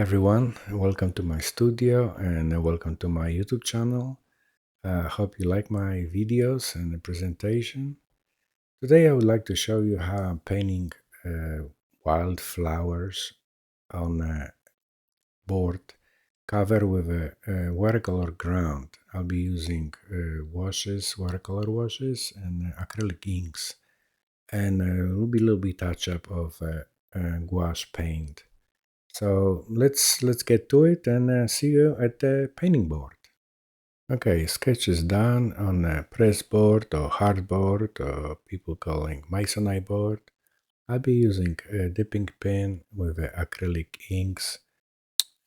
everyone, welcome to my studio and welcome to my YouTube channel. Hope you like my videos and the presentation. Today I would like to show you how I'm painting wildflowers on a board covered with a watercolor ground. I'll be using watercolor washes and acrylic inks, and a little bit touch up of gouache paint. So let's get to it and see you at the painting board. Okay, sketch is done on a press board or hardboard, or people calling masonite board. I'll be using a dipping pen with acrylic inks.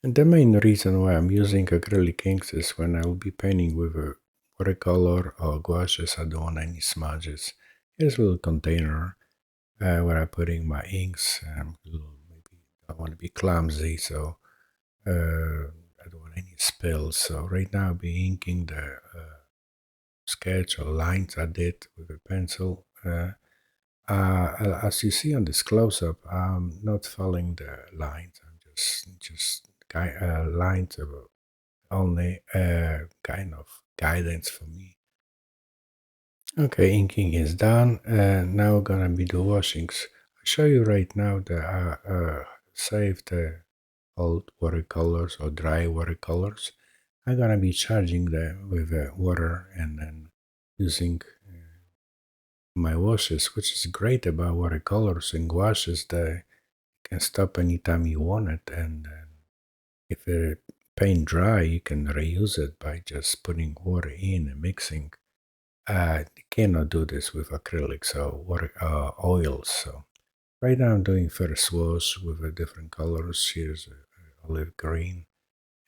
And the main reason why I'm using acrylic inks is when I will be painting with a watercolor or gouaches, I don't want any smudges. Here's a little container where I'm putting my inks. Maybe I want to be clumsy, so I don't want any spills. So right now I'll be inking the sketch or lines I did with a pencil. As you see on this close-up, I'm not following the lines. I'm just lines of only kind of guidance for me. Okay, inking is done. Now gonna be the washings. I'll show you right now that I saved the old watercolors or dry watercolors. I'm gonna be charging them with water and then using my washes, which is great about watercolors and gouaches that you can stop anytime you want it. And if the paint dry, you can reuse it by just putting water in and mixing. You cannot do this with acrylics or water oils. So right now I'm doing first wash with different colors. Here's olive green,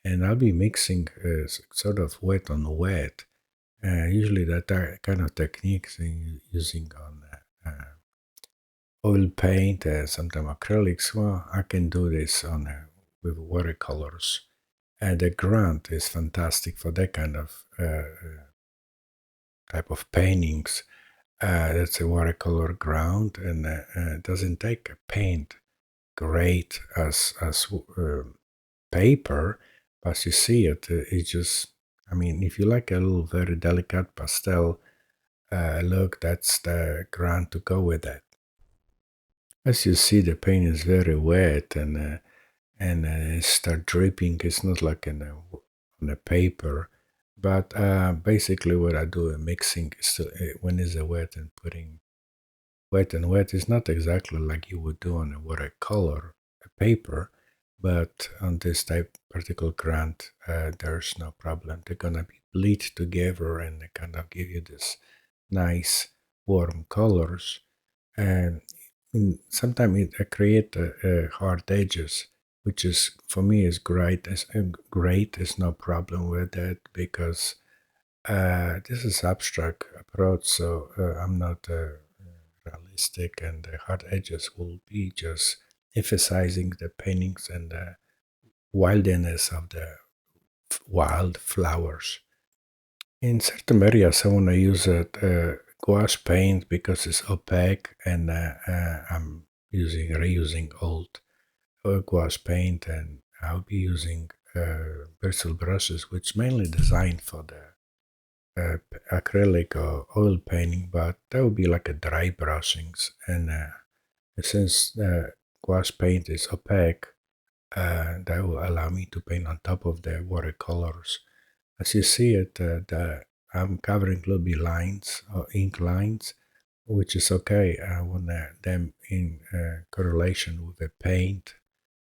and I'll be mixing sort of wet on wet. Usually that kind of techniques using on oil paint, sometimes acrylics. Well, I can do this on with watercolors. And the ground is fantastic for that kind of type of paintings. That's a watercolor ground, and doesn't take a paint great as paper, but as you see it, it just, I mean, if you like a little very delicate pastel look, that's the ground to go with that. As you see, the paint is very wet and it start dripping. It's not like on a paper, but basically what I do in mixing is when it's wet and putting wet and wet is not exactly like you would do on a watercolor paper, but on this type particle ground, there's no problem. They're gonna be bleed together and they kind of give you this nice warm colors. And sometimes it create hard edges, which is for me is great. Great is no problem with that because this is abstract approach, so I'm not realistic, and the hard edges will be just emphasizing the paintings and the wildness of the wild flowers. In certain areas, I want to use gouache paint because it's opaque, and I'm reusing old gouache paint, and I'll be using bristle brushes, which mainly designed for the acrylic or oil painting, but that would be like a dry brushings. And since gouache paint is opaque, that will allow me to paint on top of the watercolors. As you see it, I'm covering little bit lines or ink lines, which is okay. I want them in correlation with the paint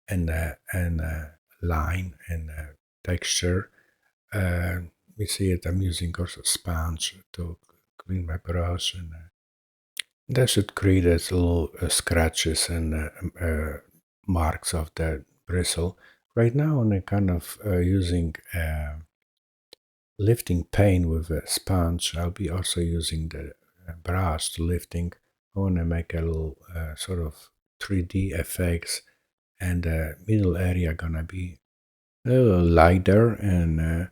and line and texture. You see it, I'm using also sponge to clean my brush, and that should create as little scratches and marks of the bristle. Right now I'm kind of using lifting paint with a sponge. I'll be also using the brush to lifting. I want to make a little sort of 3D effects, and the middle area gonna be a little lighter, and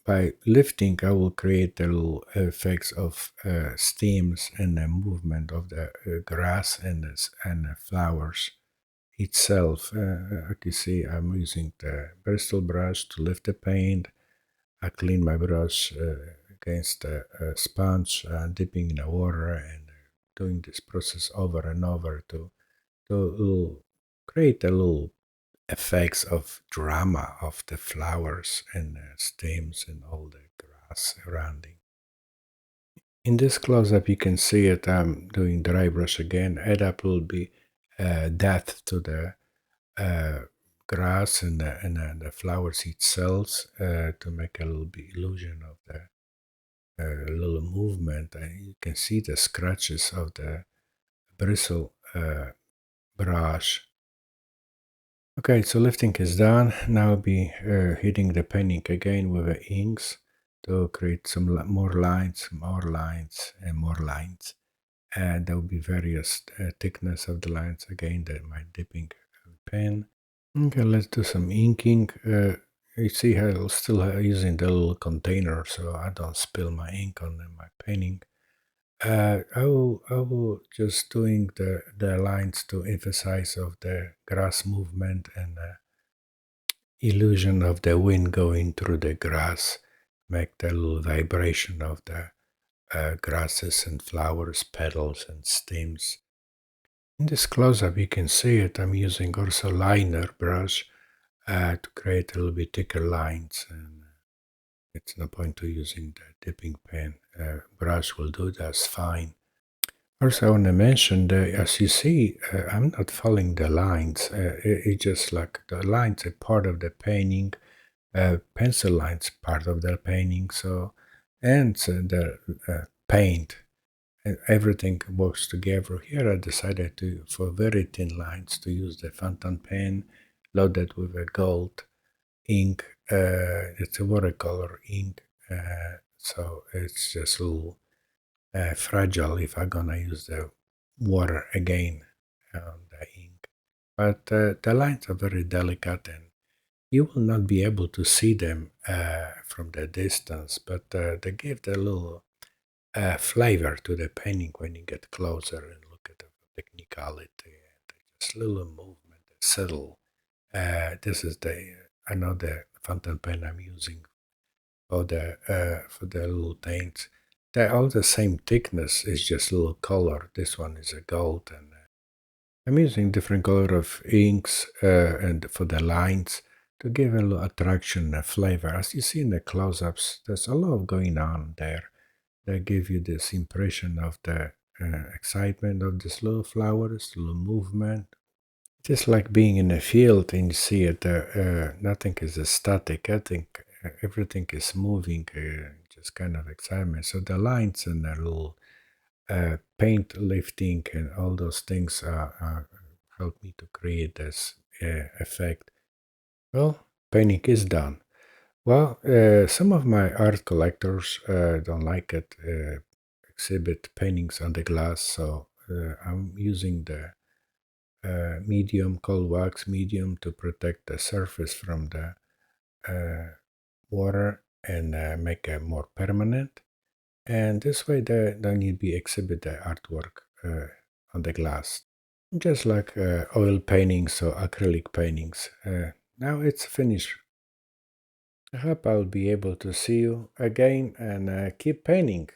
by lifting I will create the little effects of steams and the movement of the grass and the flowers. itself. Like you see, I'm using the bristle brush to lift the paint. I clean my brush against the sponge, dipping in the water and doing this process over and over to create a little effects of drama of the flowers and stems and all the grass surrounding. In this close-up, you can see it. I'm doing dry brush again. Add up a little bit depth to the uh, grass and the flowers itself to make a little bit illusion of the little movement. And you can see the scratches of the bristle brush. Okay, so lifting is done. Now I'll be hitting the painting again with the inks to create some more lines, and more lines. And there will be various thickness of the lines. Again, my dipping pen. Okay, let's do some inking. You see, I'm still using the little container so I don't spill my ink on my painting. I will just doing the lines to emphasize of the grass movement and illusion of the wind going through the grass, make the little vibration of the grasses and flowers, petals and stems. In this close-up, you can see it. I'm using also liner brush to create a little bit thicker lines, and it's no point to using the dipping pen. Brush will do that's fine. Also, I want to mention that as you see, I'm not following the lines. It's just like the lines are part of the painting, pencil lines part of the painting. So, and the paint and everything works together. Here, I decided to, for very thin lines, to use the fountain pen loaded with a gold ink. It's a watercolor ink, so it's just a little fragile if I'm gonna use the water again on the ink. But the lines are very delicate and you will not be able to see them from the distance, but they give the little flavor to the painting when you get closer and look at the technicality and just little movement, subtle. This is another fountain pen I'm using for the little paints. They're all the same thickness, it's just a little color. This one is a gold, and I'm using different color of inks and for the lines to give a little attraction, a flavor. As you see in the close-ups, there's a lot going on there. They give you this impression of the excitement of these little flowers, little movement. Just like being in a field and you see it, nothing is static. I think everything is moving, just kind of excitement. So the lines and the little paint lifting and all those things help me to create this effect. Well, painting is done. Well, some of my art collectors don't like it, exhibit paintings on the glass, so I'm using the medium, cold wax medium to protect the surface from the water and make it more permanent. And this way they don't need to be exhibit the artwork on the glass. Just like oil paintings or acrylic paintings. Now it's finished. I hope I'll be able to see you again and keep painting.